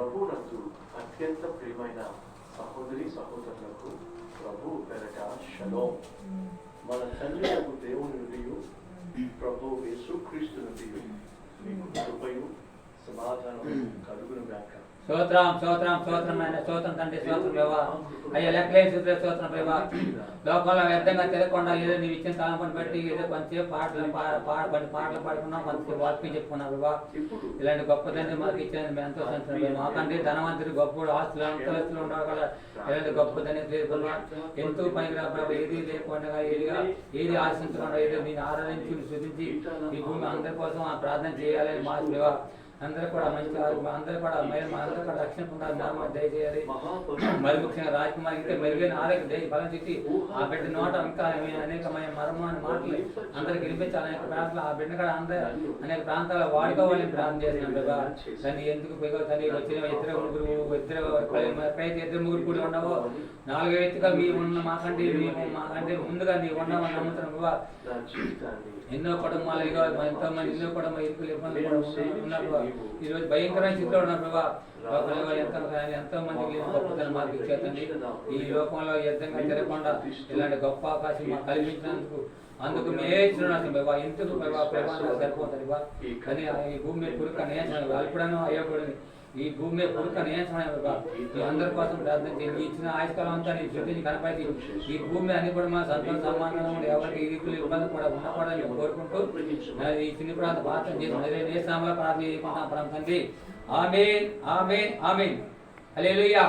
ప్రభువునందు అత్యంత ప్రియమైన సహోదరి సహోదరులకు ప్రభు పెరట షలోమ్. మన తండ్రి దేవుని నుండియు ప్రభు యేసుక్రీస్తు నుండియు మీకు కృపయు సమాధానం కలుగును గాక. స్తోత్రం స్తోత్రం స్తోత్రం ఆయన స్తోత్రం తండ్రి స్తోత్రం ప్రభా. అయ్యా లెక్కలేని స్థితిలో స్తోత్రం ప్రభా. లోకంలో వ్యర్థంగా తిరగకుండా ఏదో నీవు ఇచ్చిన తలంపుని బట్టి ఏదో కొంచెం పాటలు పాడుకున్నాం, కొంచెం వాక్యం చెప్పుకున్నాం ప్రభా. ఇలాంటి గొప్ప తండ్రి మాకు ఇచ్చేది మేము ఎంతో సంతోషం. మా తండ్రి ధనవంతుడు గొప్ప ఆస్తులు అంతస్తులు ఉండవు కదా, ఇలాంటి గొప్ప తండ్రి ప్రభా ఎంతో పనికిరా ప్రభా. ఏది లేకుండా ఏది ఆశించకుండా ఏదో నేను ఆరాధించి శుద్ధించి ఈ భూమి అందరి కోసం ఆ ప్రార్థన చేయాలని మా ప్రభా. అందరూ కూడా మంచి అందరూ కూడా అందరూ కూడా రక్షణ పొందాలి, దయచేయాలి. మరి ముఖ్యంగా రాజకుమారి ఇంకా మెరుగైన ఆరోగ్య దయ బలం చెట్టి ఆ బిడ్డ నోట ఇంకా అనేకమైన మర్మాన్ని మాటలు అందరికి వినిపించాలి. అనేక ప్రాంతాలు ఆ బిడ్డ కూడా అందరూ అనేక ప్రాంతాల్లో వాడుకోవాలని ప్రార్థన చేస్తున్నాం కదా. దాన్ని ఎందుకు తల్లి వచ్చిన ఇద్దరు ముగ్గురు కూడి ఉండవో 4 వ్యక్తిగా మీరు ఉన్న మాకంటే ముందుగా నీవు ఉన్నామని నమ్ముతున్నాం బాబా. ఎన్నో కుటుంబాలు ఎంతో మంది ఎన్నో కుటుంబ ఇరుకులు ఇబ్బందులు ఉన్నారు. ఈ రోజు భయంకరమైన స్థితిలో ఉన్నారు ప్రభా. ఎంతో మందికి గొప్పతనం మాకు ఇచ్చేతండి. ఈ లోకంలో యుద్ధంగా తిరగకుండా ఇలాంటి గొప్ప అవకాశం మాకు కల్పించినందుకు అందుకు మేస్తున్నాం బాబా. ఎందుకు ప్రభా సరిపోతుంది బా. కానీ ఈ భూమి మీద పురుక నియంత్రణ అల్పుడను అయ్యకూడని ఈ భూమి మీద పురుక నియంత్రణ బాబా. ఈ అందరి కోసం ప్రార్థన చేయండి. ఇచ్చిన ఆయుష్కాలం అంతా నీ శుద్ధిని కనపడి ఈ భూమి అన్ని కూడా మా సంతోష సమానంగా ఉండి ఎవరికి ఇరుకులు ఇబ్బంది కూడా ఉండకూడదని కోరుకుంటూ ఈ చిన్ని ప్రాంత ప్రార్థన చేసి నేసామలో ప్రార్థన చేసుకుంటాం తండ్రి. ఆమేన్ ఆమేన్ ఆమేన్. హల్లెలూయా.